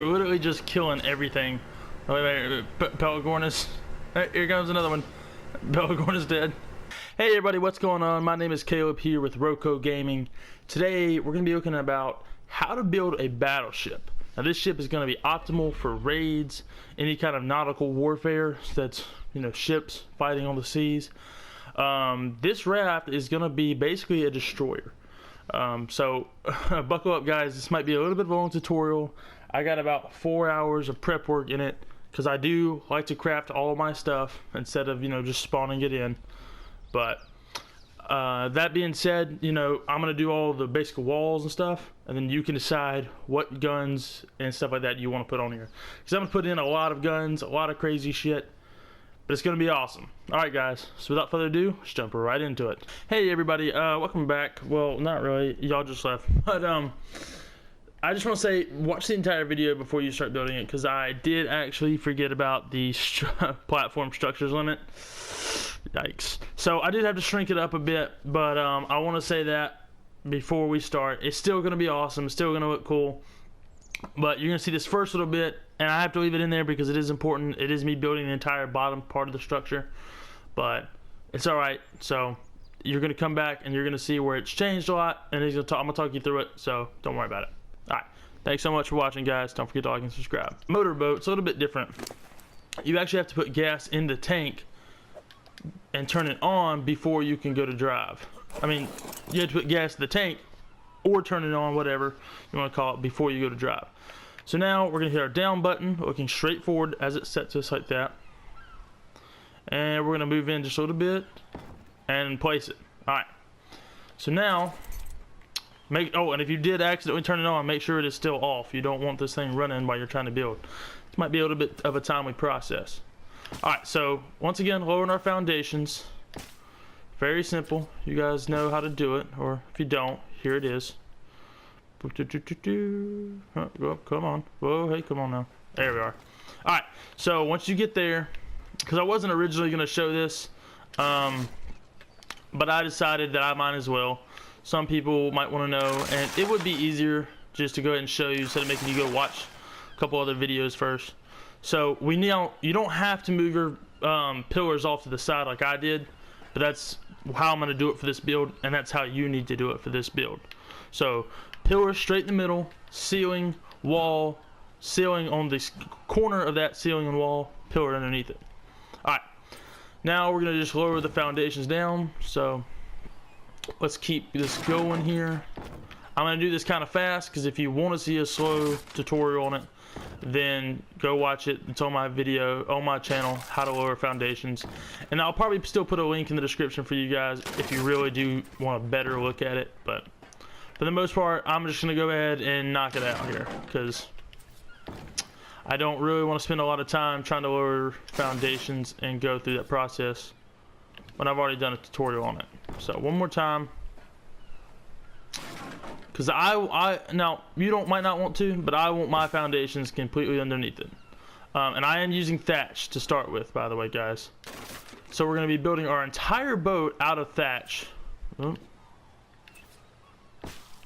We're literally just killing everything. Oh, wait, Pelagorn is... Here comes another one. Pelagorn is dead. Hey everybody, what's going on? My name is Caleb here with ROCO Gaming. Today we're going to be looking about how to build a battleship. Now this ship is going to be optimal for raids, any kind of nautical warfare that's, you know, ships fighting on the seas. This raft is going to be basically a destroyer. So buckle up guys, this might be a little bit of a long tutorial. I got about 4 hours of prep work in it because I do like to craft all of my stuff instead of, you know, just spawning it in. But that being said, you know, I'm gonna do all the basic walls and stuff, and then you can decide what guns and stuff like that you want to put on here, because I'm gonna put in a lot of guns, a lot of crazy shit, but it's gonna be awesome. All right guys, so without further ado, let's jump right into it. Hey everybody, welcome back. Well, not really, y'all just left, but I just want to say, watch the entire video before you start building it, because I did actually forget about the platform structures limit. Yikes. So I did have to shrink it up a bit, but I want to say that before we start. It's still going to be awesome. It's still going to look cool. But you're going to see this first little bit, and I have to leave it in there because it is important. It is me building the entire bottom part of the structure. But it's alright. So you're going to come back, and you're going to see where it's changed a lot, and I'm going to talk you through it, so don't worry about it. Alright, thanks so much for watching guys. Don't forget to like and subscribe. Motorboat's a little bit different. You actually have to put gas in the tank and turn it on before you can go to drive. I mean, you have to put gas in the tank or turn it on, whatever you want to call it, before you go to drive. So now we're going to hit our down button, looking straight forward as it's set just like that. And we're going to move in just a little bit and place it. Alright, so now and if you did accidentally turn it on, make sure it is still off. You don't want this thing running while you're trying to build. This might be a little bit of a timely process. Alright, so once again, lowering our foundations. Very simple. You guys know how to do it, or if you don't, here it is. Oh, come on. Whoa, hey, come on now. There we are. Alright, so once you get there, because I wasn't originally going to show this, but I decided that I might as well. Some people might want to know, and it would be easier just to go ahead and show you instead of making you go watch a couple other videos first. So you don't have to move your pillars off to the side like I did, but that's how I'm going to do it for this build, and that's how you need to do it for this build. So pillar straight in the middle, ceiling, wall, ceiling on the corner of that ceiling and wall, pillar underneath it. Alright, now we're going to just lower the foundations down. So let's keep this going here. I'm going to do this kind of fast because if you want to see a slow tutorial on it, then go watch it. It's on my video on my channel, how to lower foundations, and I'll probably still put a link in the description for you guys if you really do want a better look at it. But for the most part, I'm just going to go ahead and knock it out here because I don't really want to spend a lot of time trying to lower foundations and go through that process when I've already done a tutorial on it. So one more time, because now you might not want to, but I want my foundations completely underneath it, and I am using thatch to start with, by the way guys. So we're going to be building our entire boat out of thatch,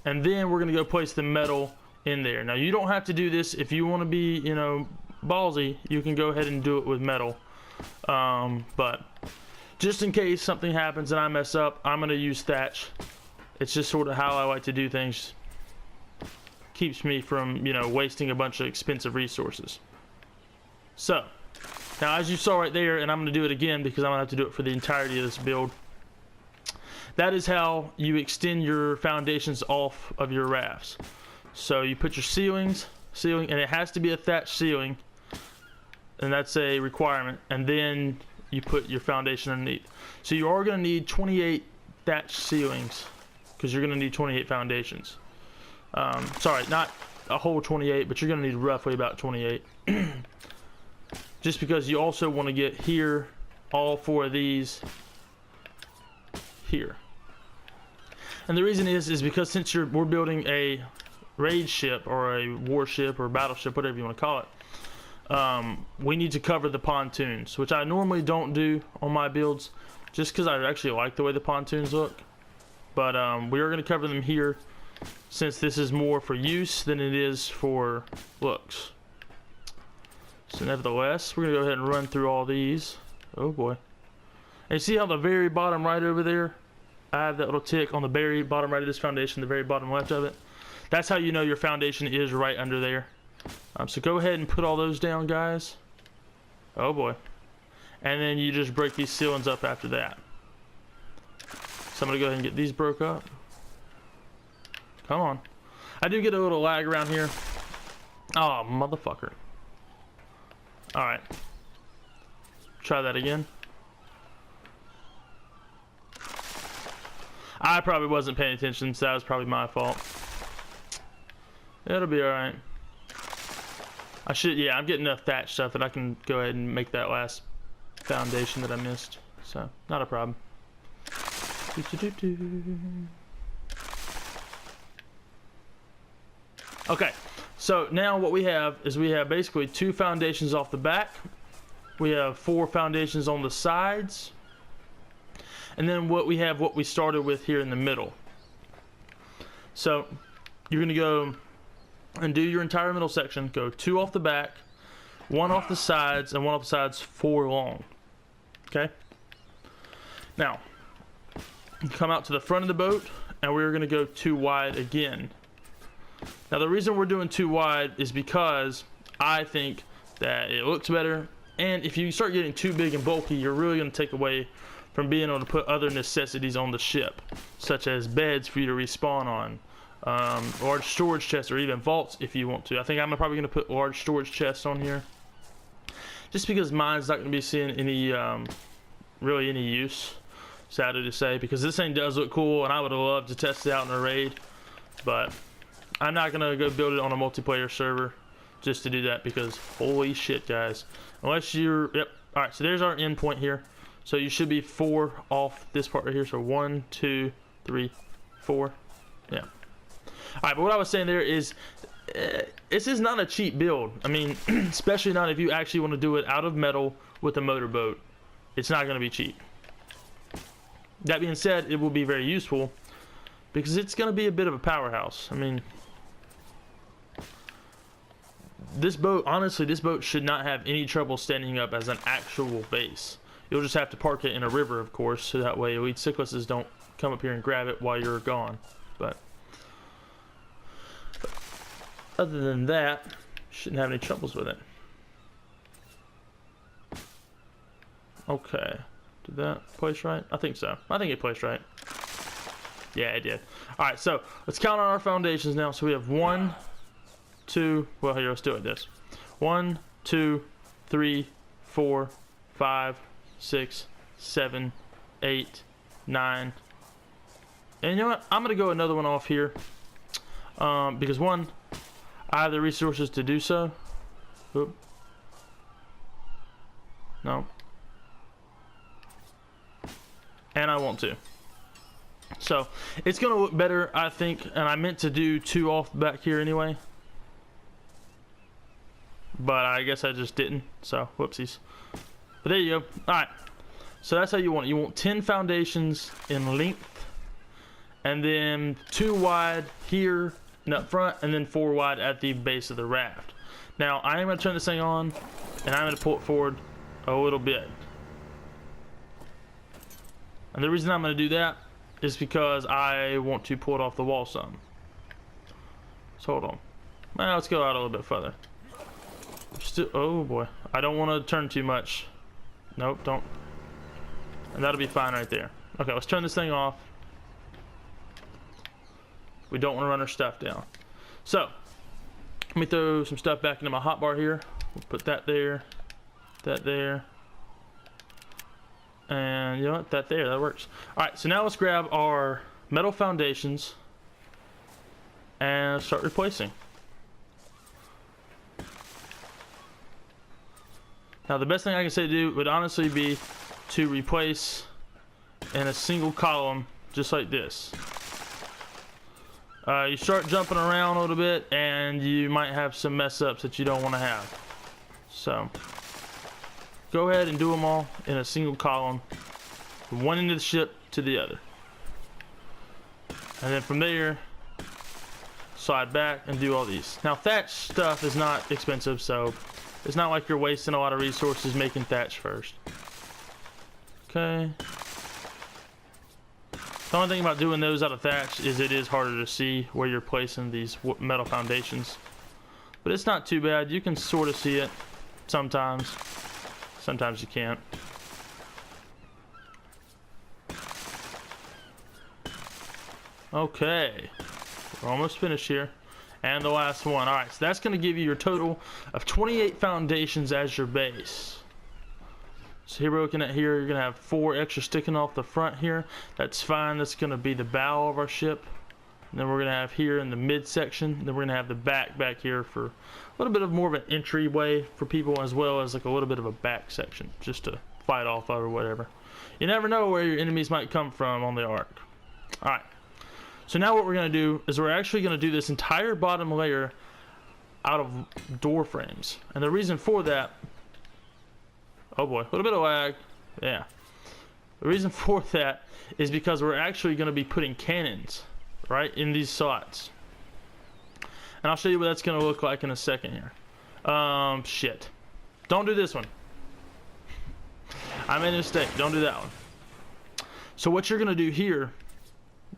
and then we're going to go place the metal in there. Now you don't have to do this. If you want to be, you know, ballsy, you can go ahead and do it with metal, but just in case something happens and I mess up, I'm going to use thatch. It's just sort of how I like to do things. Keeps me from, you know, wasting a bunch of expensive resources. So, now as you saw right there, and I'm going to do it again because I'm going to have to do it for the entirety of this build. That is how you extend your foundations off of your rafts. So you put your ceiling, and it has to be a thatch ceiling, and that's a requirement. And then you put your foundation underneath. So you are going to need 28 thatch ceilings because you're going to need 28 foundations. Sorry, not a whole 28, but you're going to need roughly about 28. Just because you also want to get here, all 4 of these here. And the reason is because since we're building a raid ship or a warship or battleship, whatever you want to call it, we need to cover the pontoons, which I normally don't do on my builds just because I actually like the way the pontoons look. But we are going to cover them here since this is more for use than it is for looks. So nevertheless, we're gonna go ahead and run through all these. Oh boy. And you see how the very bottom right over there, I have that little tick on the very bottom right of this foundation, the very bottom left of it. That's how you know your foundation is right under there. So go ahead and put all those down, guys. Oh boy. And then you just break these ceilings up after that. So I'm gonna go ahead and get these broke up. Come on. I do get a little lag around here. Oh, motherfucker. Alright. Try that again. I probably wasn't paying attention, so that was probably my fault. It'll be alright. I should, yeah, I'm getting enough thatch stuff that I can go ahead and make that last foundation that I missed. So, not a problem. Okay, so now what we have is we have basically 2 foundations off the back. We have 4 foundations on the sides. And then what we started with here in the middle. So you're gonna go and do your entire middle section. Go 2 off the back, 1 off the sides, and 1 off the sides 4 long. Okay. Now come out to the front of the boat, and we're gonna go 2 wide again. Now the reason we're doing 2 wide is because I think that it looks better, and if you start getting too big and bulky, you're really gonna take away from being able to put other necessities on the ship, such as beds for you to respawn on, large storage chests, or even vaults if you want to. I think I'm probably going to put large storage chests on here, just because mine's not going to be seeing any, really any use, sadly to say, because this thing does look cool, and I would have loved to test it out in a raid, but I'm not going to go build it on a multiplayer server just to do that, because holy shit, guys. Unless you're, yep, alright, so there's our end point here. So you should be 4 off this part right here. So 1, 2, 3, 4. Yeah. All right, but what I was saying there is, this is not a cheap build. I mean, especially not if you actually want to do it out of metal with a motorboat. It's not going to be cheap. That being said, it will be very useful because it's going to be a bit of a powerhouse. I mean, this boat, honestly, this boat should not have any trouble standing up as an actual base. You'll just have to park it in a river, of course, so that way elite cyclists don't come up here and grab it while you're gone. But other than that, shouldn't have any troubles with it. Okay, did that place right? I think so. I think it placed right. Yeah, it did. All right, so let's count on our foundations now. So we have 1, 2. Well, here, let's do it this. 1, 2, 3, 4, 5. 6, 7, 8, 9, and you know what? I'm gonna go another one off here because 1, I have the resources to do so. Oop. No, and I want to. So it's gonna look better, I think. And I meant to do 2 off back here anyway, but I guess I just didn't. So whoopsies. But there you go. Alright. So that's how you want it. You want 10 foundations in length. And then 2 wide here and up front. And then 4 wide at the base of the raft. Now, I am going to turn this thing on. And I'm going to pull it forward a little bit. And the reason I'm going to do that is because I want to pull it off the wall some. So hold on. Well, let's go out a little bit further. Still, oh boy. I don't want to turn too much. Nope, don't. And that'll be fine right there. Okay, let's turn this thing off. We don't want to run our stuff down. So, let me throw some stuff back into my hotbar here. We'll put that there, and you know what? That there, that works. Alright, so now let's grab our metal foundations and start replacing. Now the best thing I can say to do would honestly be to replace in a single column just like this. You start jumping around a little bit and you might have some mess ups that you don't want to have. So go ahead and do them all in a single column from one end of the ship to the other. And then from there, slide back and do all these. Now thatch stuff is not expensive, so It's not like you're wasting a lot of resources making thatch first. Okay. The only thing about doing those out of thatch is it is harder to see where you're placing these metal foundations. But it's not too bad. You can sort of see it sometimes. Sometimes you can't. Okay. We're almost finished here. And the last one. Alright, so that's going to give you your total of 28 foundations as your base. So here we're looking at here, you're going to have 4 extra sticking off the front here. That's fine. That's going to be the bow of our ship. And then we're going to have here in the midsection. Then we're going to have the back here for a little bit of more of an entryway for people, as well as like a little bit of a back section just to fight off of or whatever. You never know where your enemies might come from on the Ark. Alright. So now what we're going to do is we're actually going to do this entire bottom layer out of door frames. And the reason for that... Oh boy, a little bit of lag. Yeah. The reason for that is because we're actually going to be putting cannons right in these slots. And I'll show you what that's going to look like in a second here. Shit. Don't do this one. I made a mistake. Don't do that one. So what you're going to do here...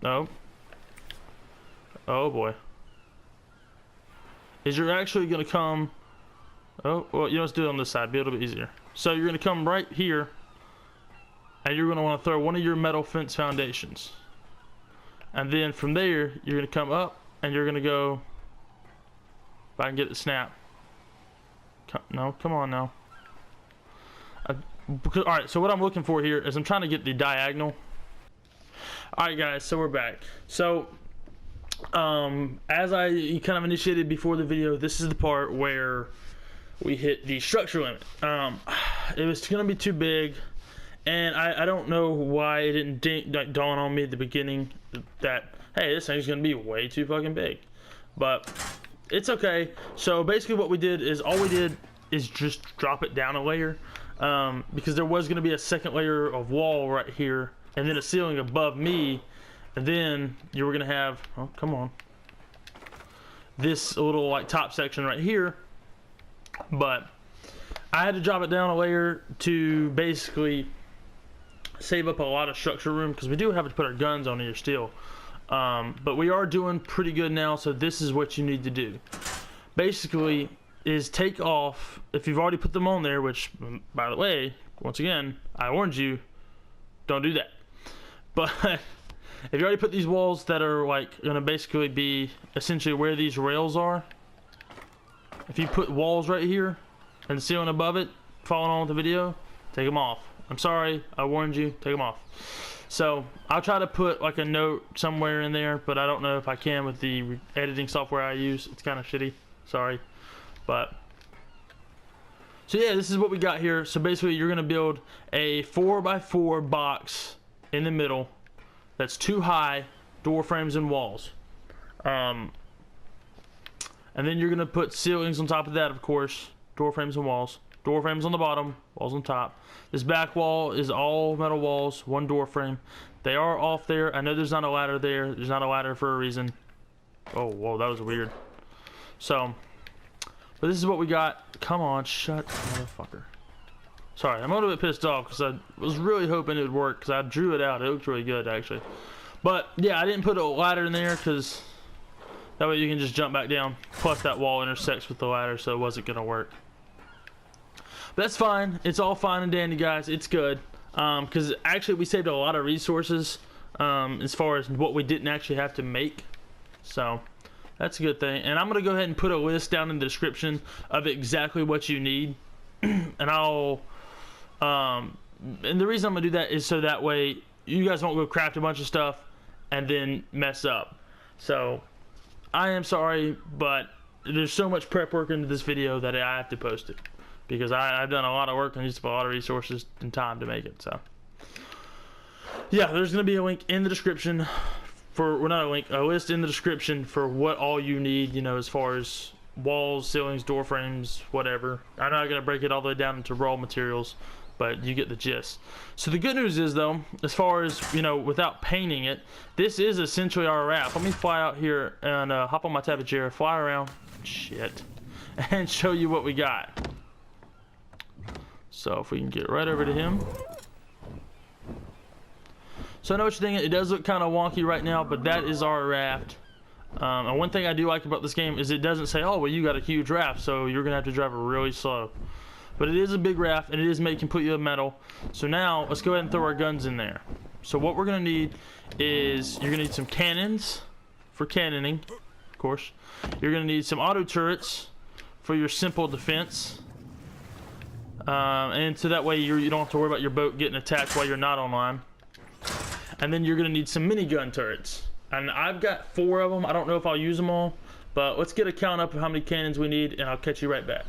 No. Oh boy. Is you're actually going to come... Oh, well, you know, let's do it on this side. Be a little bit easier. So you're going to come right here, and you're going to want to throw one of your metal fence foundations. And then from there, you're going to come up, and you're going to go... If I can get it to snap. No, come on now. Alright, so what I'm looking for here is I'm trying to get the diagonal. Alright guys, so we're back. So... as I kind of initiated before the video, this is the part where we hit the structure limit. It was going to be too big, and I don't know why it didn't dawn on me at the beginning that, hey, this thing's going to be way too fucking big. But it's okay. So basically what we did is, all we did is just drop it down a layer, because there was going to be a second layer of wall right here, and then a ceiling above me. And then you were going to have, oh, come on, this little like top section right here. But I had to drop it down a layer to basically save up a lot of structure room, because we do have to put our guns on here still. But we are doing pretty good now, so this is what you need to do. Basically is take off, if you've already put them on there, which, by the way, once again, I warned you, don't do that. But... if you already put these walls that are like going to basically be essentially where these rails are, if you put walls right here and the ceiling above it, following on with the video, take them off. I'm sorry, I warned you, take them off. So I'll try to put like a note somewhere in there, but I don't know if I can with the editing software I use. It's kind of shitty, sorry. But so yeah, this is what we got here. So basically you're going to build a 4x4 box in the middle. That's 2 high, door frames and walls. And then you're going to put ceilings on top of that, of course. Door frames and walls. Door frames on the bottom, walls on top. This back wall is all metal walls, 1 door frame. They are off there. I know there's not a ladder there. There's not a ladder for a reason. Oh, whoa, that was weird. So, but this is what we got. Come on, shut motherfucker. Sorry, I'm a little bit pissed off because I was really hoping it would work, because I drew it out. It looked really good, actually. But, yeah, I didn't put a ladder in there because that way you can just jump back down. Plus, that wall intersects with the ladder, so it wasn't going to work. But that's fine. It's all fine and dandy, guys. It's good. Because, actually, we saved a lot of resources as far as what we didn't actually have to make. So, that's a good thing. And I'm going to go ahead and put a list down in the description of exactly what you need. And I'll... and the reason I'm gonna do that is so that way you guys won't go craft a bunch of stuff and then mess up. So I am sorry, but there's so much prep work into this video that I have to post it, because I've done a lot of work and used up a lot of resources and time to make it. So yeah, there's gonna be a link in the description for, well, not a link, a list in the description for what all you need, you know, as far as walls, ceilings, door frames, whatever. I'm not gonna break it all the way down into raw materials, but you get the gist. So the good news is, though, as far as, you know, without painting it, this is essentially our raft. Let me fly out here and hop on my tappet chair, fly around, shit, and show you what we got. So if we can get right over to him. So I know what you're thinking, it does look kind of wonky right now, but that is our raft. And one thing I do like about this game is it doesn't say, oh, well, you got a huge raft, so you're gonna have to drive it really slow. But it is a big raft, and it is made completely of metal. So now, let's go ahead and throw our guns in there. So what we're gonna need is, you're gonna need some cannons for cannoning, of course. You're gonna need some auto turrets for your simple defense. And so that way you don't have to worry about your boat getting attacked while you're not online. And then you're gonna need some minigun turrets. And I've got 4 of them. I don't know if I'll use them all, but let's get a count up of how many cannons we need, and I'll catch you right back.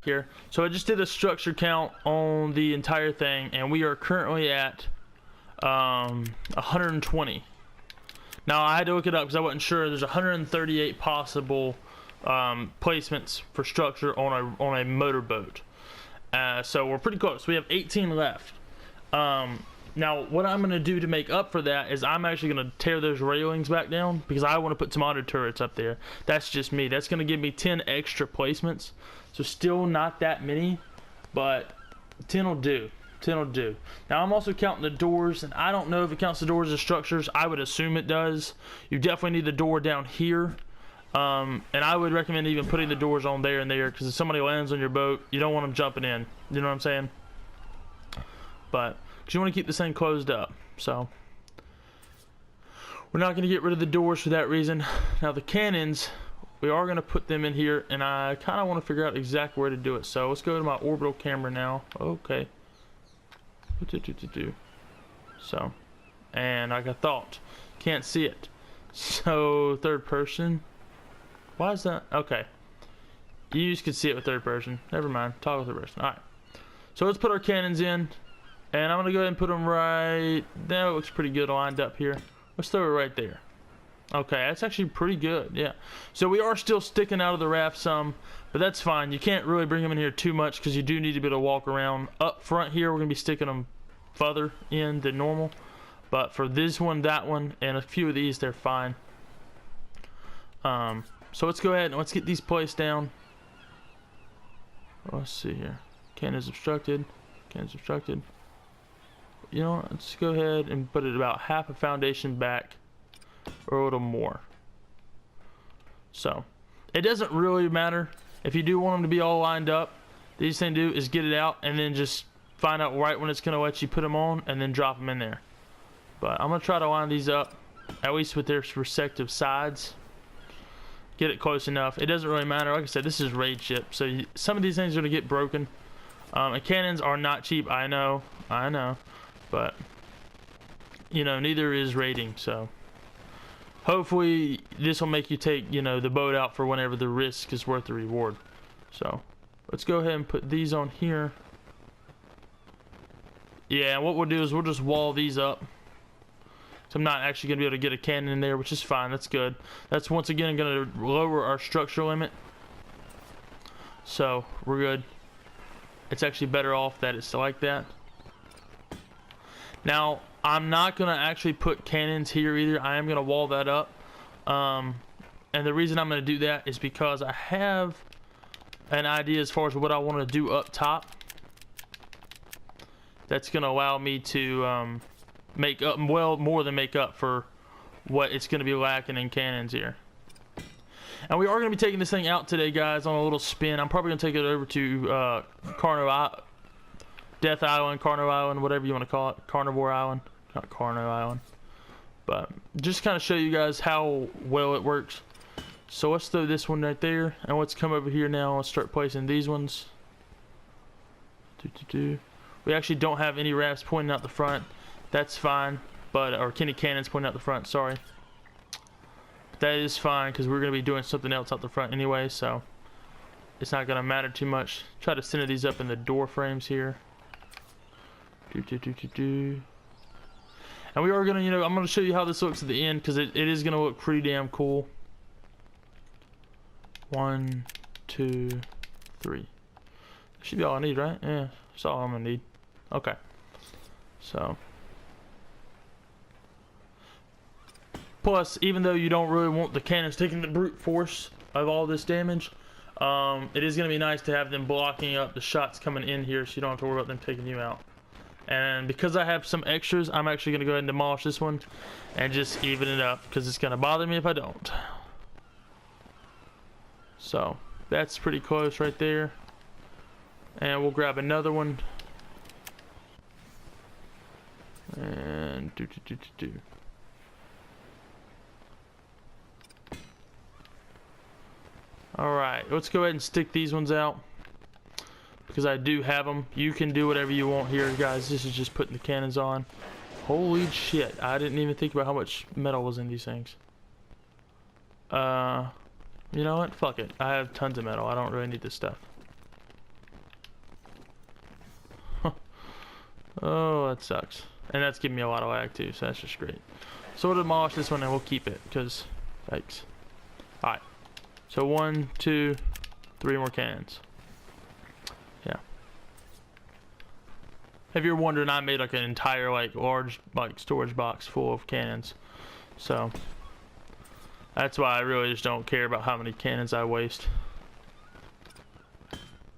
Here. So I just did a structure count on the entire thing, and we are currently at 120. Now I had to look it up because I wasn't sure. There's 138 possible placements for structure on a motorboat. So we're pretty close. We have 18 left. Now what I'm going to do to make up for that is I'm actually going to tear those railings back down because I want to put some auto turrets up there. That's just me. That's going to give me 10 extra placements. So still not that many, but 10 will do. 10 will do. Now I'm also counting the doors, and I don't know if it counts the doors as structures. I would assume it does. You definitely need the door down here. And I would recommend even putting the doors on there and there, because if somebody lands on your boat, you don't want them jumping in. You know what I'm saying? But because you want to keep this thing closed up. So we're not going to get rid of the doors for that reason. Now the cannons, we are going to put them in here, and I kind of want to figure out exactly where to do it. So let's go to my orbital camera now. Okay. So, and like I thought, can't see it. So third person. Why is that? Okay. You just can see it with third person. Never mind. Toggle third person. Alright. So let's put our cannons in. And I'm going to go ahead and put them right there. It looks pretty good lined up here. Let's throw it right there. Okay, that's actually pretty good. Yeah. So we are still sticking out of the raft some, but that's fine. You can't really bring them in here too much because you do need to be able to walk around. Up front here, we're going to be sticking them further in than normal. But for this one, that one, and a few of these, they're fine. So let's go ahead and let's get these placed down. Let's see here. Cannons obstructed. Cannons obstructed. You know what? Let's go ahead and put it about half a foundation back, or a little more. So it doesn't really matter if you do want them to be all lined up. The easiest thing to do is get it out and then just find out right when it's going to let you put them on and then drop them in there. But I'm going to try to line these up at least with their respective sides. Get it close enough. It doesn't really matter. Like I said, this is raid ship, so some of these things are going to get broken. And cannons are not cheap. I know, but you know, neither is raiding. So hopefully this will make you take, you know, the boat out for whenever the risk is worth the reward. So let's go ahead and put these on here. Yeah, what we'll do is we'll just wall these up. So I'm not actually going to be able to get a cannon in there, which is fine. That's good. That's once again going to lower our structure limit. So we're good. It's actually better off that it's like that. Now, I'm not going to actually put cannons here either. I am going to wall that up. And the reason I'm going to do that is because I have an idea as far as what I want to do up top. That's going to allow me to make up, well, more than make up for what it's going to be lacking in cannons here. And we are going to be taking this thing out today, guys, on a little spin. I'm probably going to take it over to Death Island, Carno Island, whatever you want to call it. Carnivore Island. Not Carno Island. But just kind of show you guys how well it works. So let's throw this one right there. And let's come over here now. Let's start placing these ones. We actually don't have any rafts pointing out the front. That's fine. But, or any cannons pointing out the front, sorry. That is fine because we're going to be doing something else out the front anyway, so it's not going to matter too much. Try to center these up in the door frames here. And we are going to, you know, I'm going to show you how this looks at the end because it is going to look pretty damn cool. 1, 2, 3. That should be all I need, right? Yeah, that's all I'm going to need. Okay. So. Plus, even though you don't really want the cannons taking the brute force of all this damage, It is going to be nice to have them blocking up the shots coming in here so you don't have to worry about them taking you out. And because I have some extras, I'm actually going to go ahead and demolish this one and just even it up because it's going to bother me if I don't. So that's pretty close right there. And we'll grab another one. And do. Alright, let's go ahead and stick these ones out. Because I do have them. You can do whatever you want here, guys. This is just putting the cannons on. Holy shit. I didn't even think about how much metal was in these things. You know what? Fuck it. I have tons of metal. I don't really need this stuff. Oh, that sucks. And that's giving me a lot of lag too, so that's just great. So we'll demolish this one and we'll keep it, because, thanks. Alright. So 1, 2, 3 more cannons. Yeah. If you're wondering, I made like an entire like large like storage box full of cannons. So that's why I really just don't care about how many cannons I waste.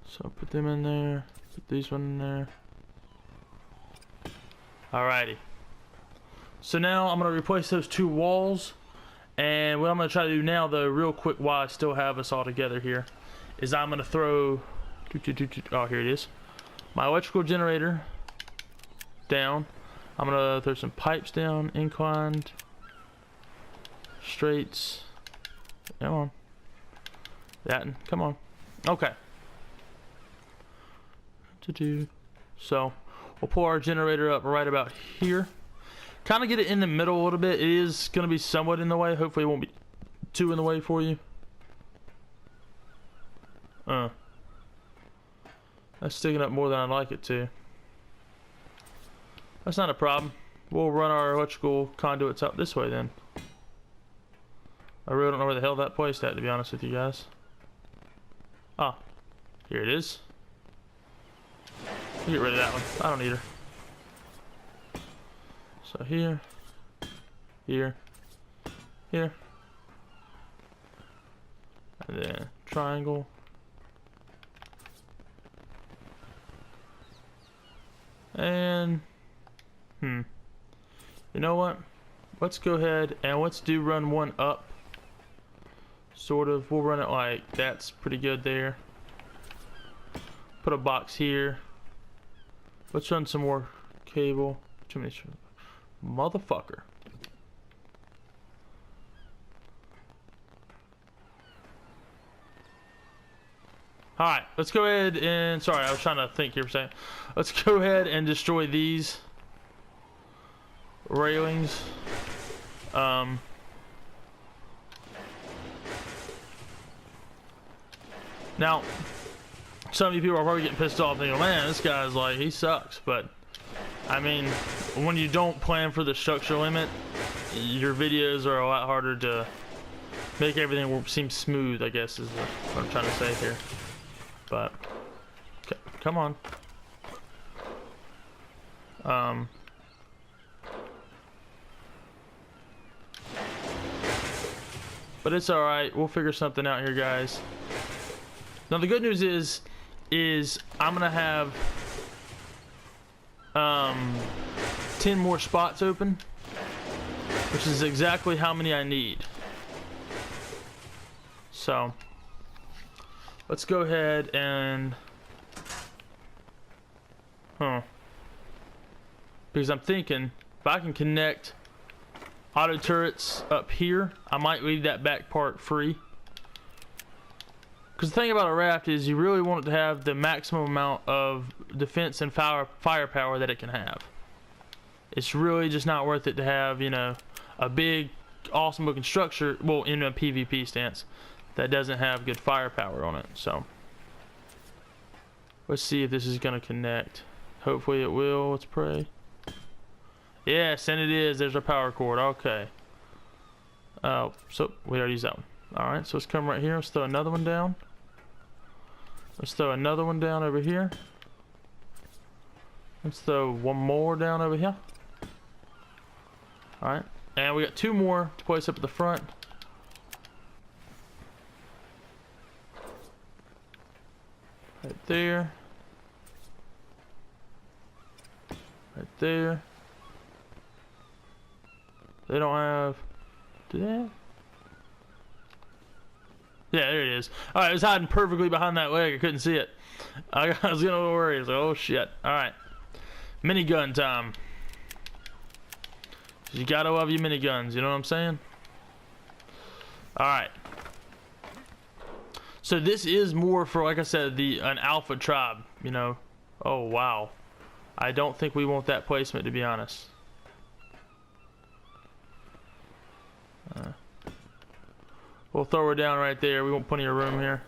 So put them in there. Put these one in there. Alrighty. So now I'm going to replace those 2 walls. And what I'm going to try to do now, though, real quick, while I still have us all together here, is I'm going to throw... Oh, here it is. My electrical generator down. I'm going to throw some pipes down, inclined, straights. Come on. That, come on. Okay. So, we'll pull our generator up right about here. Kind of get it in the middle a little bit. It is going to be somewhat in the way. Hopefully it won't be too in the way for you. That's sticking up more than I'd like it to. That's not a problem. We'll run our electrical conduits out this way then. I really don't know where the hell that placed at, to be honest with you guys. Ah, here it is. Get rid of that one. I don't need her. So here, here, here, and then triangle. And, you know what? Let's go ahead and let's do run one up. Sort of, we'll run it like that's pretty good there. Put a box here. Let's run some more cable. Too many. Motherfucker. Alright, let's go ahead and... Sorry, I was trying to think here for a second. Let's go ahead and destroy these railings. Now, some of you people are probably getting pissed off thinking, man, this guy's like, he sucks. But, I mean, when you don't plan for the structure limit, your videos are a lot harder to make everything seem smooth, I guess is what I'm trying to say here. But, okay, come on. But it's alright, we'll figure something out here, guys. Now the good news is I'm gonna have 10 more spots open, which is exactly how many I need. So let's go ahead and because I'm thinking if I can connect AutoTurrets up here, I might leave that back part free. Because the thing about a raft is you really want it to have the maximum amount of defense and firepower that it can have. It's really just not worth it to have, you know, a big, awesome looking structure, well, in a PvP stance, that doesn't have good firepower on it. So let's see if this is going to connect. Hopefully it will. Let's pray. Yes, and it is. There's our power cord. Okay. Oh, so we already used that one. Alright, so let's come right here. Let's throw another one down. Let's throw another one down over here. Let's throw one more down over here. Alright, and we got 2 more to place up at the front. there. Right there. They don't have... Do they have? Yeah, there it is. Alright, it was hiding perfectly behind that leg. I couldn't see it. I was gonna worry. I was like, oh shit. Alright. Minigun time. You gotta love your miniguns, you know what I'm saying? Alright. So this is more for, like I said, an alpha tribe, you know. Oh, wow. I don't think we want that placement, to be honest. We'll throw her down right there. We want plenty of room here.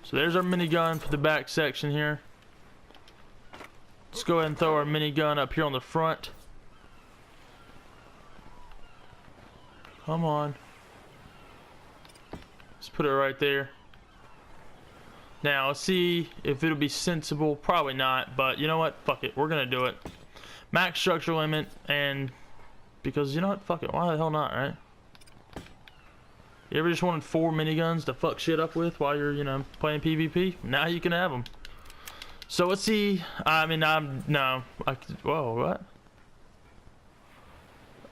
So there's our minigun for the back section here. Let's go ahead and throw our minigun up here on the front. Come on. Let's put it right there. Now, let's see if it'll be sensible. Probably not, but you know what? Fuck it. We're gonna do it. Max structure limit, and because you know what? Fuck it. Why the hell not, right? You ever just wanted 4 miniguns to fuck shit up with while you're, you know, playing PvP? Now you can have them. So let's see. I mean, whoa, what?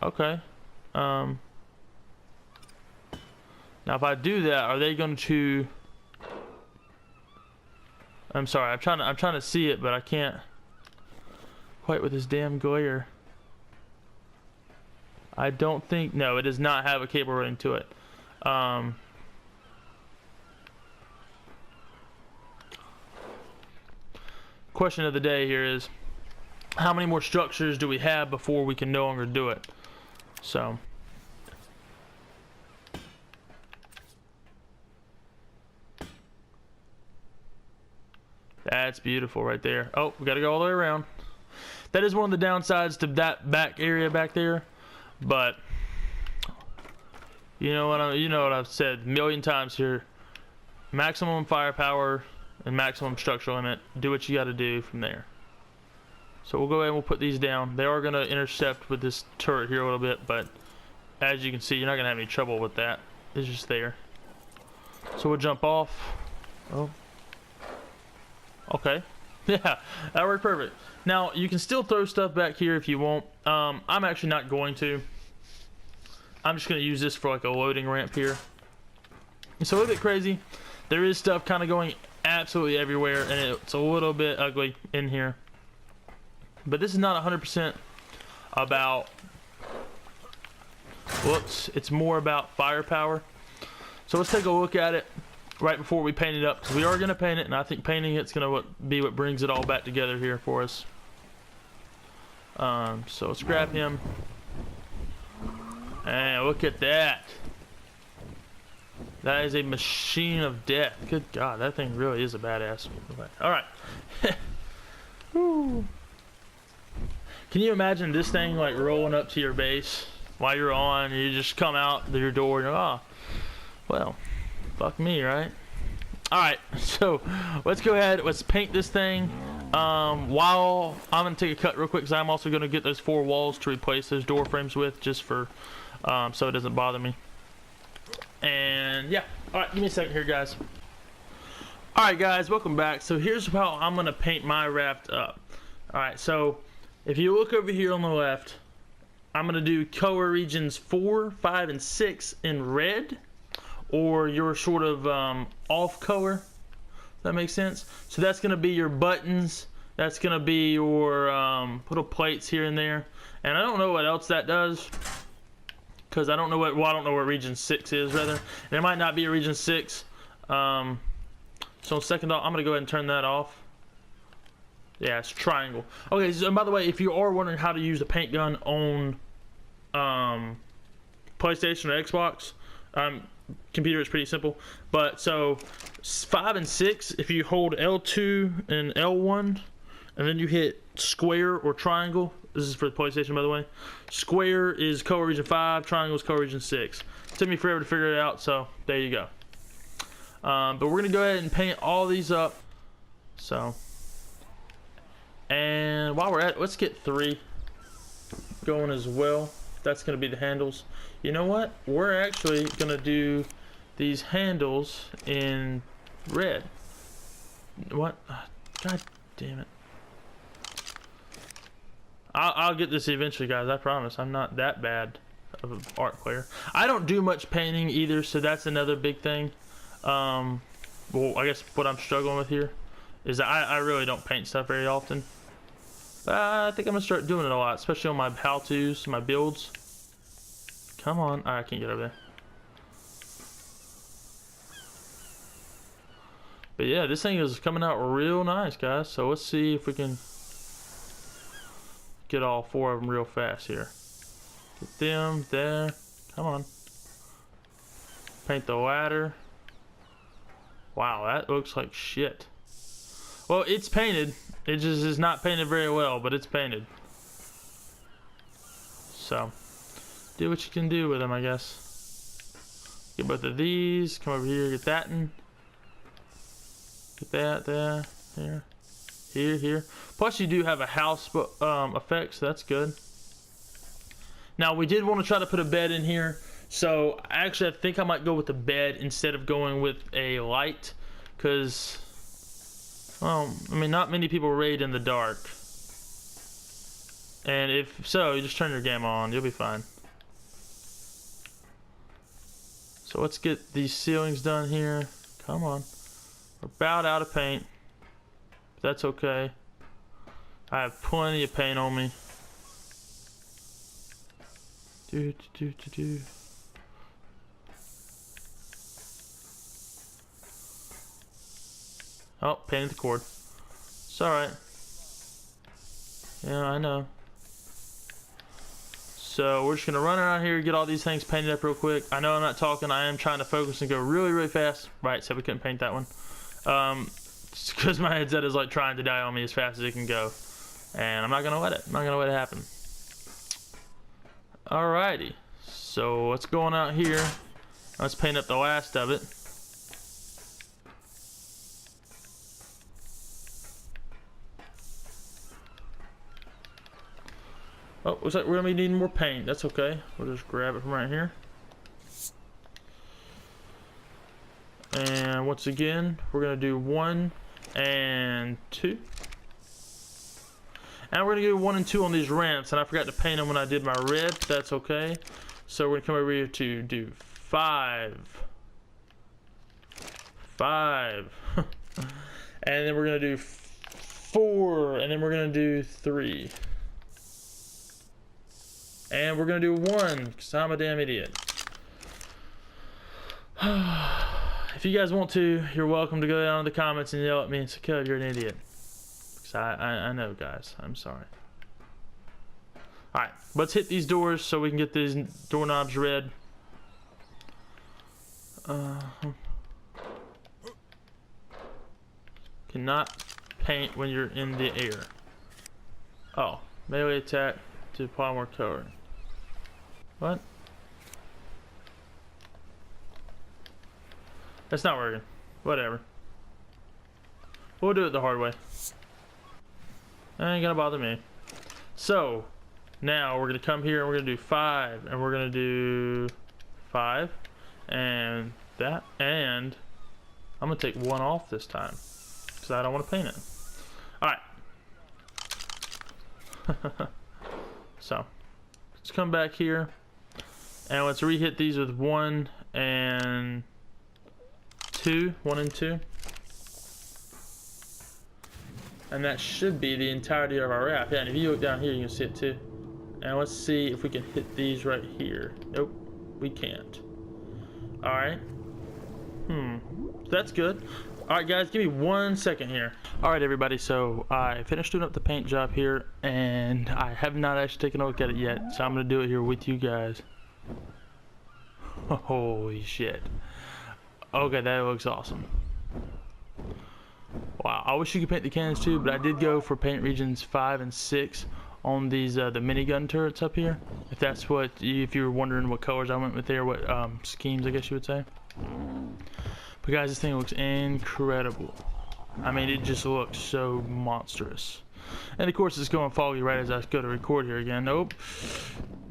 Okay. Now if I do that, are they going to? I'm sorry. I'm trying to see it, but I can't quite with this damn glare. I don't think. No, it does not have a cable running to it. Question of the day here is, how many more structures do we have before we can no longer do it? So that's beautiful right there. Oh, we gotta go all the way around. That is one of the downsides to that back area back there, but you know what I've said a million times here. Maximum firepower and maximum structural limit. Do what you got to do from there. So we'll go ahead and we'll put these down. They are going to intercept with this turret here a little bit, but as you can see, you're not going to have any trouble with that. It's just there. So we'll jump off. Oh. Okay. Yeah, that worked perfect. Now, you can still throw stuff back here if you want. I'm actually not going to. I'm just going to use this for like a loading ramp here. It's a little bit crazy. There is stuff kind of going absolutely everywhere, and it's a little bit ugly in here. But this is not 100% about... Whoops. It's more about firepower. So let's take a look at it right before we paint it up, because we are going to paint it, and I think painting it's going to be what brings it all back together here for us. So let's grab him. And look at that. That is a machine of death. Good God, that thing really is a badass. Alright. Can you imagine this thing like rolling up to your base while you're on, and you just come out to your door and you're, oh, well, fuck me, right? Alright, so let's go ahead, let's paint this thing. While I'm going to take a cut real quick, because I'm also going to get those 4 walls to replace those door frames with, just for so it doesn't bother me. And yeah, alright, give me a second here, guys. Alright guys, welcome back. So here's how I'm going to paint my raft up. Alright, so if you look over here on the left, I'm going to do color regions 4, 5, and 6 in red, or your sort of off color. That makes sense. So that's going to be your buttons. That's going to be your little plates here and there. And I don't know what else that does, because I don't know what, well, I don't know what region 6 is, rather. And it might not be a region 6. So second off, I'm going to go ahead and turn that off. Yeah, it's triangle. Okay, so and by the way, if you are wondering how to use the paint gun on PlayStation or Xbox, computer, is pretty simple. But so 5 and 6, if you hold L2 and L1, and then you hit square or triangle. This is for the PlayStation, by the way. Square is color region 5, triangle is color region 6. It took me forever to figure it out, so there you go. But we're gonna go ahead and paint all these up. So, and while we're at it, let's get 3 going as well. That's gonna be the handles. You know what? We're actually gonna do these handles in red. What? God damn it. I'll get this eventually, guys. I promise. I'm not that bad of an art player. I don't do much painting either, so that's another big thing. Well, I guess what I'm struggling with here is that I really don't paint stuff very often. I think I'm gonna start doing it a lot, especially on my how-tos, my builds. Come on. I can't get over there. But yeah, this thing is coming out real nice, guys. So let's see if we can get all 4 of them real fast here. Get them there. Come on. Paint the ladder. Wow, that looks like shit. Well, it's painted. It just is not painted very well, but it's painted. So, do what you can do with them, I guess. Get both of these. Come over here, get that in. Get that there, here. Plus, you do have a house effect, so that's good. Now, we did want to try to put a bed in here, so actually, I think I might go with the bed instead of going with a light, because, well, I mean, not many people raid in the dark. And if so, you just turn your game on, you'll be fine. So let's get these ceilings done here. Come on. We're about out of paint. That's okay. I have plenty of paint on me. Oh, painted the cord. It's alright. Yeah, I know. So we're just gonna run around here, get all these things painted up real quick. I know I'm not talking, I am trying to focus and go really, really fast. Right, so we couldn't paint that one. It's because my headset is like trying to die on me as fast as it can go. And I'm not gonna let it. I'm not gonna let it happen. Alrighty. So let's go on out here. Let's paint up the last of it. Oh, looks like we're gonna be needing more paint. That's okay. We'll just grab it from right here. And once again, we're gonna do 1 and 2. And we're gonna do 1 and 2 on these ramps. And I forgot to paint them when I did my red. That's okay. So we're gonna come over here to do 5. 5. And then we're gonna do 4. And then we're gonna do 3. And we're gonna do 1, because I'm a damn idiot. If you guys want to, you're welcome to go down in the comments and yell at me and say, "Caleb, you're an idiot." Because I know, guys. I'm sorry. Alright, let's hit these doors so we can get these doorknobs red. Cannot paint when you're in the air. Oh, melee attack to apply more color. What? That's not working. Whatever. We'll do it the hard way. That ain't gonna bother me. So, now we're gonna come here and we're gonna do 5. And we're gonna do 5. And that. And I'm gonna take 1 off this time. Because I don't want to paint it. Alright. So, let's come back here. And let's re-hit these with 1 and 2. 1 and 2. And that should be the entirety of our raft. Yeah, and if you look down here, you can see it too. And let's see if we can hit these right here. Nope, we can't. Alright. That's good. Alright guys, give me 1 second here. Alright everybody, so I finished doing up the paint job here, and I have not actually taken a look at it yet, so I'm going to do it here with you guys. Holy shit. Okay, that looks awesome. Wow, I wish you could paint the cannons too, but I did go for paint regions 5 and 6 on these the minigun turrets up here. If that's what, if you were wondering what colors I went with there, what schemes I guess you would say. But guys, this thing looks incredible. I mean, it just looks so monstrous. And of course, it's going foggy right as I go to record here again. Nope,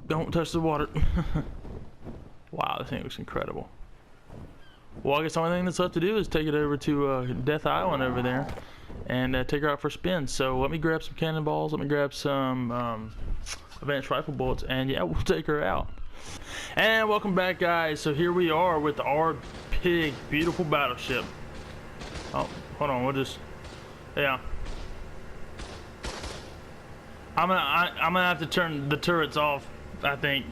don't touch the water. Wow, this thing looks incredible. Well, I guess the only thing that's left to do is take it over to Death Island over there and take her out for a spin. So let me grab some cannonballs, let me grab some advanced rifle bullets, and yeah, we'll take her out. And welcome back, guys. So here we are with our big, beautiful battleship. Oh, hold on, we'll just, yeah. I'm gonna have to turn the turrets off, I think,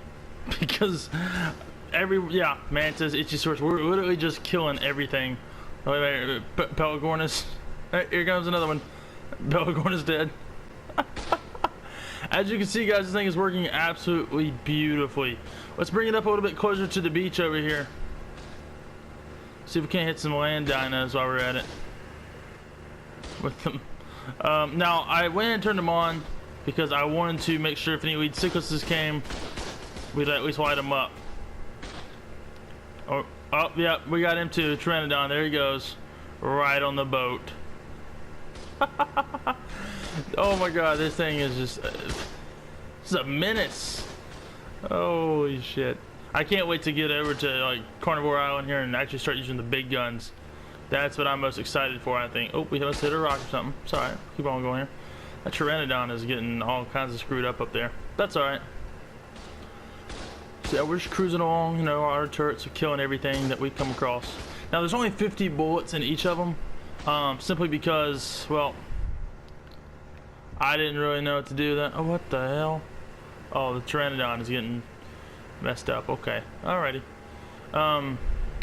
because yeah, Mantis, itchy source, we're literally just killing everything. Wait, Pelagornis. Here comes another one. Pelagornis dead. As you can see, guys, this thing is working absolutely beautifully. Let's bring it up a little bit closer to the beach over here. See if we can't hit some land dinos while we're at it. With them. Now, I went and turned them on because I wanted to make sure if any lead cyclists came, we'd at least light them up. Oh, yeah, we got him too. Pteranodon, there he goes. Right on the boat. Oh my god, this thing is just it's a menace. Holy shit. I can't wait to get over to like Carnivore Island here and actually start using the big guns. That's what I'm most excited for, I think. Oh, we must hit a rock or something. It's alright. Keep on going here. That Pteranodon is getting all kinds of screwed up there. That's alright. So yeah, we're just cruising along, you know, our turrets are killing everything that we come across. Now there's only 50 bullets in each of them, simply because, well, I didn't really know what to do with that. Oh, what the hell? Oh, the Pteranodon is getting messed up. Okay, alrighty.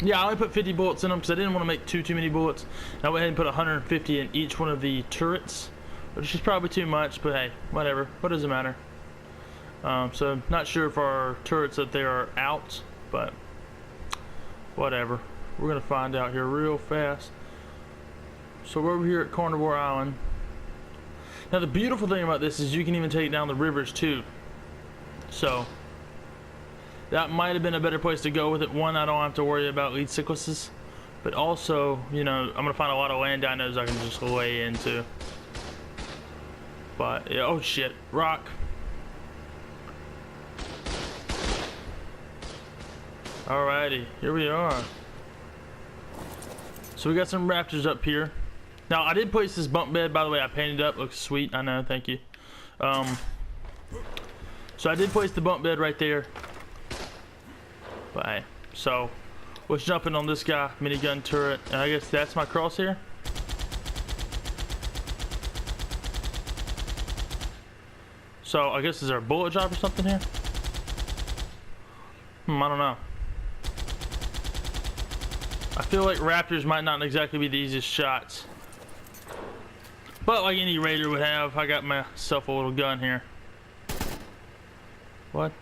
Yeah, I only put 50 bullets in them because I didn't want to make too many bullets. I went ahead and put 150 in each one of the turrets, which is probably too much, but hey, whatever. What does it matter? So not sure if our turrets that they are out, but whatever. We're gonna find out here real fast. So we're over here at Carnivore Island. Now the beautiful thing about this is you can even take down the rivers too. So that might have been a better place to go with it. One, I don't have to worry about lead cyclists, but also, you know, I'm gonna find a lot of land dinos I can just lay into. But yeah, oh shit, rock. Alrighty, here we are. So we got some raptors up here. Now I did place this bunk bed, by the way. I painted it up, looks sweet. I know, thank you. So I did place the bunk bed right there. But hey, so let's jump in on this guy, minigun turret, and I guess that's my crosshair. So I guess is there a bullet drop or something here? I don't know. I feel like raptors might not exactly be the easiest shots. But like any raider would have, I got myself a little gun here. What?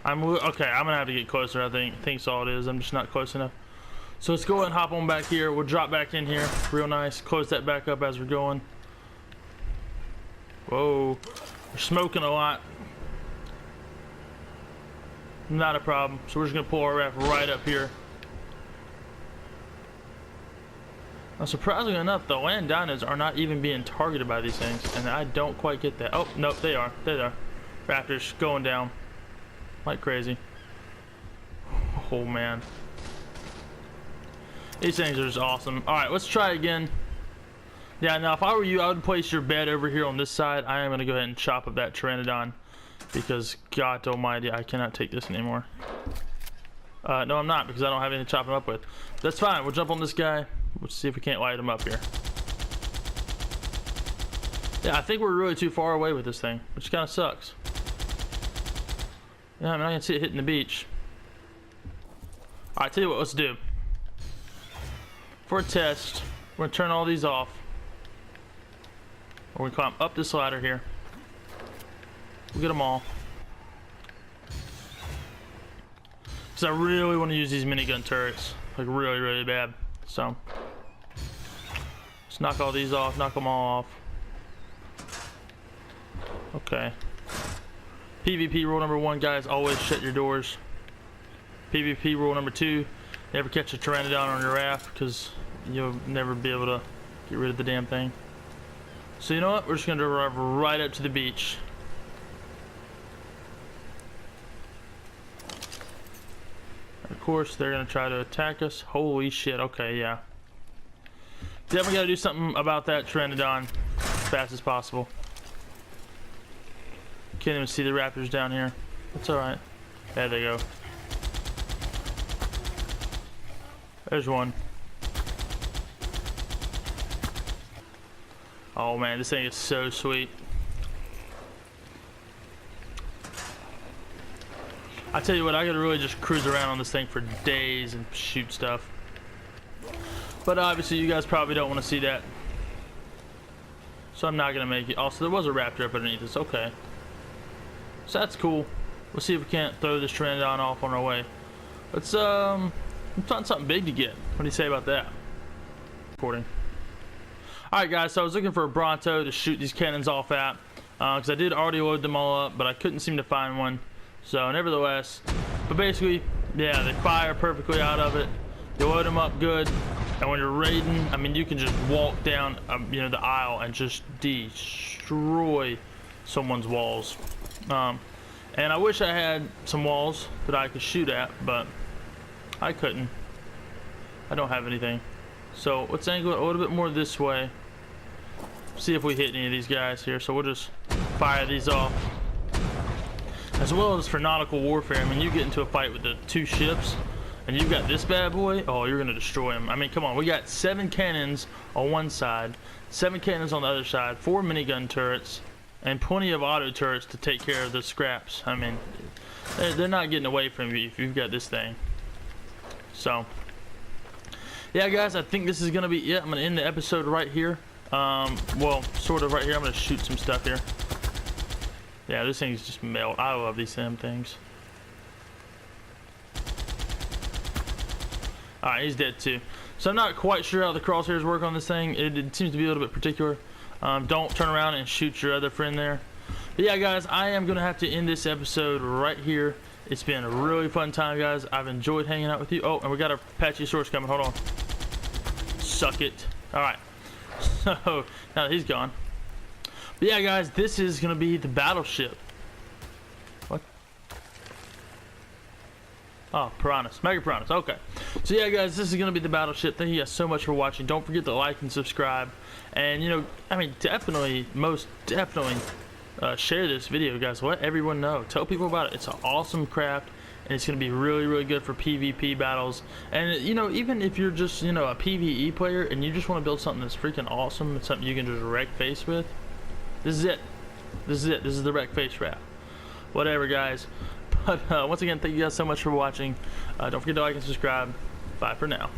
Okay, I'm gonna have to get closer, I think. I think that's all it is. I'm just not close enough. So let's go ahead and hop on back here. We'll drop back in here. Real nice. Close that back up as we're going. Whoa. We're smoking a lot. Not a problem. So we're just gonna pull our raft right up here. Now, surprisingly enough, the land dinos are not even being targeted by these things, and I don't quite get that. Oh, nope, they are. They are. Raptors going down like crazy. Oh man, these things are just awesome. All right, let's try again. Yeah, now if I were you, I would place your bed over here on this side. I am gonna go ahead and chop up that Pteranodon because God Almighty, I cannot take this anymore. No, I'm not, because I don't have anything to chop him up with. That's fine. We'll jump on this guy. Let's see if we can't light him up here. Yeah, I think we're really too far away with this thing, which kind of sucks. Yeah, I mean, I can see it hitting the beach. Alright, tell you what, let's do. For a test, we're going to turn all these off. We're going to climb up this ladder here. We'll get them all. Because I really want to use these minigun turrets. Like, really, really bad. So, let's knock all these off, knock them all off. Okay. PvP rule number 1, guys, always shut your doors. PvP rule number 2, never catch a Pteranodon on your raft, because you'll never be able to get rid of the damn thing. So you know what, we're just going to drive right up to the beach. course they're gonna try to attack us. Holy shit, okay, yeah. Definitely gotta do something about that Pteranodon as fast as possible. Can't even see the raptors down here. That's alright. There they go. There's one. Oh man, this thing is so sweet. I tell you what, I could really just cruise around on this thing for days and shoot stuff. But obviously you guys probably don't want to see that. So I'm not going to make it. Also, there was a raptor up underneath us. Okay. So that's cool. We'll see if we can't throw this Pteranodon off on our way. Let's find something big to get. What do you say about that? Recording. Alright guys, so I was looking for a Bronto to shoot these cannons off at. Because I did already load them all up, but I couldn't seem to find one. So nevertheless, but basically, yeah, they fire perfectly out of it. You load them up good, and when you're raiding, I mean, you can just walk down, you know, the aisle and just destroy someone's walls. And I wish I had some walls that I could shoot at, but I couldn't. I don't have anything. So let's angle it a little bit more this way. See if we hit any of these guys here. So we'll just fire these off. As well as for nautical warfare, I mean, you get into a fight with the two ships, and you've got this bad boy, oh, you're gonna destroy him. I mean, come on, we got 7 cannons on one side, 7 cannons on the other side, 4 minigun turrets, and plenty of auto turrets to take care of the scraps. I mean, they're not getting away from you if you've got this thing. So, yeah, guys, I think this is gonna be it. I'm gonna end the episode right here. Well, sort of right here. I'm gonna shoot some stuff here. Yeah, this thing's just melt. I love these damn things. Alright, he's dead too. So I'm not quite sure how the crosshairs work on this thing. It seems to be a little bit particular. Don't turn around and shoot your other friend there. But yeah, guys, I am going to have to end this episode right here. It's been a really fun time, guys. I've enjoyed hanging out with you. Oh, and we got a Apachesaurus coming. Hold on. Suck it. Alright. So, now that he's gone. But yeah, guys, this is going to be the Battleship. What? Oh, piranhas. Mega piranhas. Okay. So yeah, guys, this is going to be the Battleship. Thank you guys so much for watching. Don't forget to like and subscribe. And, you know, I mean, definitely, most definitely share this video, guys. Let everyone know. Tell people about it. It's an awesome craft. And it's going to be really, really good for PvP battles. And, you know, even if you're just, you know, a PvE player and you just want to build something that's freaking awesome and something you can just wreck face with, this is it. This is it. This is the wreck face raft. Whatever, guys. But once again, thank you guys so much for watching. Don't forget to like and subscribe. Bye for now.